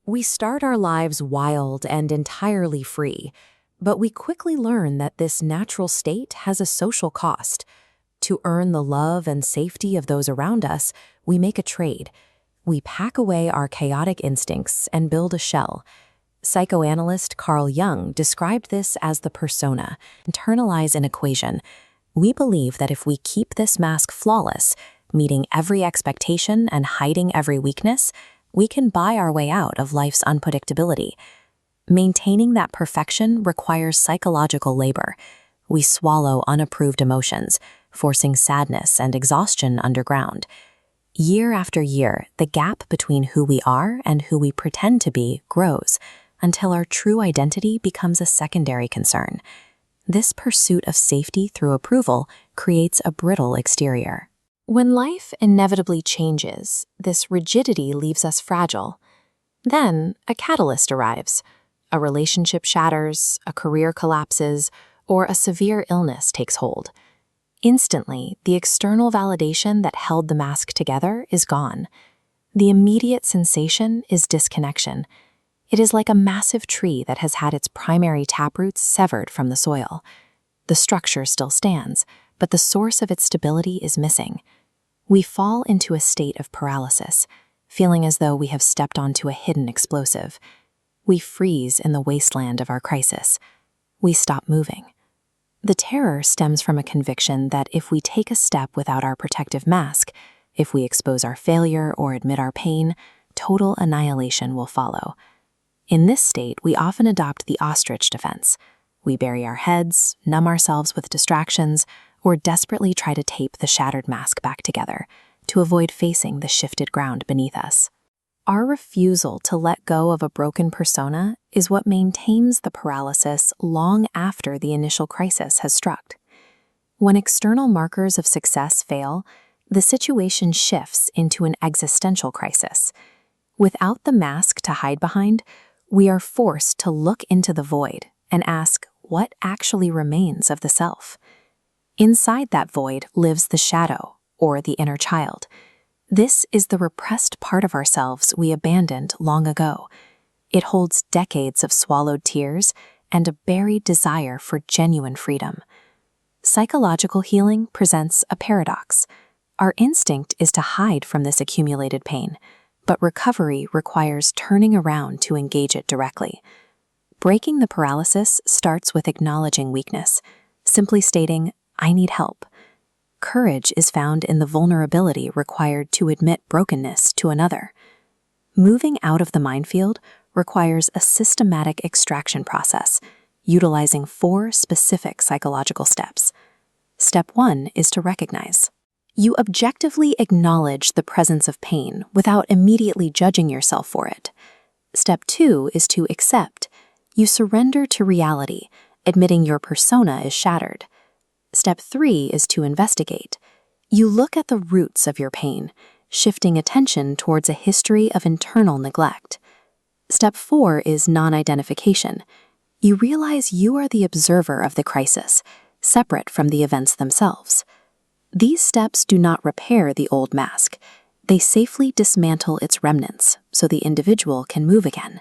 We start our lives wild and entirely free, but we quickly learn that this natural state has a social cost. To earn the love and safety of those around us, we make a trade. We pack away our chaotic instincts and build a shell. Psychoanalyst Carl Jung described this as the persona, internalize an equation. We believe that if we keep this mask flawless, meeting every expectation and hiding every weakness, we can buy our way out of life's unpredictability. Maintaining that perfection requires psychological labor. We swallow unapproved emotions, forcing sadness and exhaustion underground. Year after year, the gap between who we are and who we pretend to be grows, until our true identity becomes a secondary concern. This pursuit of safety through approval creates a brittle exterior. When life inevitably changes, this rigidity leaves us fragile. Then, a catalyst arrives. A relationship shatters, a career collapses, or a severe illness takes hold. Instantly, the external validation that held the mask together is gone. The immediate sensation is disconnection. It is like a massive tree that has had its primary taproots severed from the soil. The structure still stands, but the source of its stability is missing. We fall into a state of paralysis, feeling as though we have stepped onto a hidden explosive. We freeze in the wasteland of our crisis. We stop moving. The terror stems from a conviction that if we take a step without our protective mask, if we expose our failure or admit our pain, total annihilation will follow. In this state, we often adopt the ostrich defense. We bury our heads, numb ourselves with distractions, or desperately try to tape the shattered mask back together to avoid facing the shifted ground beneath us. Our refusal to let go of a broken persona is what maintains the paralysis long after the initial crisis has struck. When external markers of success fail, the situation shifts into an existential crisis. Without the mask to hide behind, we are forced to look into the void and ask what actually remains of the self. Inside that void lives the shadow, or the inner child. This is the repressed part of ourselves we abandoned long ago. It holds decades of swallowed tears and a buried desire for genuine freedom. Psychological healing presents a paradox. Our instinct is to hide from this accumulated pain, but recovery requires turning around to engage it directly. Breaking the paralysis starts with acknowledging weakness, simply stating, "I need help." Courage is found in the vulnerability required to admit brokenness to another. Moving out of the minefield requires a systematic extraction process, utilizing 4 specific psychological steps. Step 1 is to recognize. You objectively acknowledge the presence of pain without immediately judging yourself for it. Step 2 is to accept. You surrender to reality, admitting your persona is shattered. Step 3 is to investigate. You look at the roots of your pain, shifting attention towards a history of internal neglect. Step 4 is non-identification. You realize you are the observer of the crisis, separate from the events themselves. These steps do not repair the old mask. They safely dismantle its remnants so the individual can move again.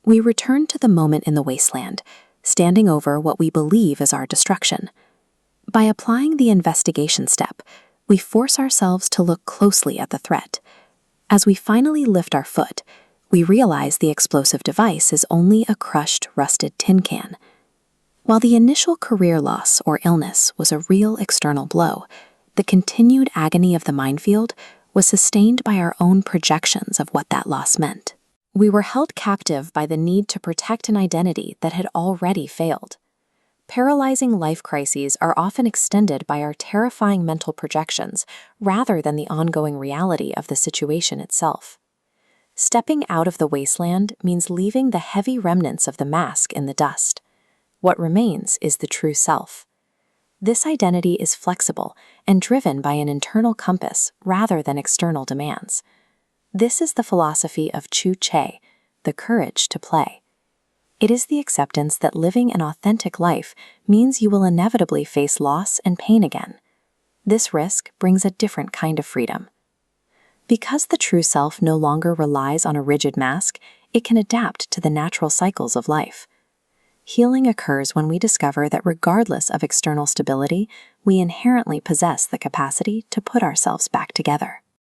We return to the moment in the wasteland, standing over what we believe is our destruction. By applying the investigation step, we force ourselves to look closely at the threat. As we finally lift our foot, we realize the explosive device is only a crushed, rusted tin can. While the initial career loss or illness was a real external blow, the continued agony of the minefield was sustained by our own projections of what that loss meant. We were held captive by the need to protect an identity that had already failed. Paralyzing life crises are often extended by our terrifying mental projections rather than the ongoing reality of the situation itself. Stepping out of the wasteland means leaving the heavy remnants of the mask in the dust. What remains is the true self. This identity is flexible and driven by an internal compass rather than external demands. This is the philosophy of chuch, the courage to play. It is the acceptance that living an authentic life means you will inevitably face loss and pain again. This risk brings a different kind of freedom. Because the true self no longer relies on a rigid mask, it can adapt to the natural cycles of life. Healing occurs when we discover that regardless of external stability, we inherently possess the capacity to put ourselves back together.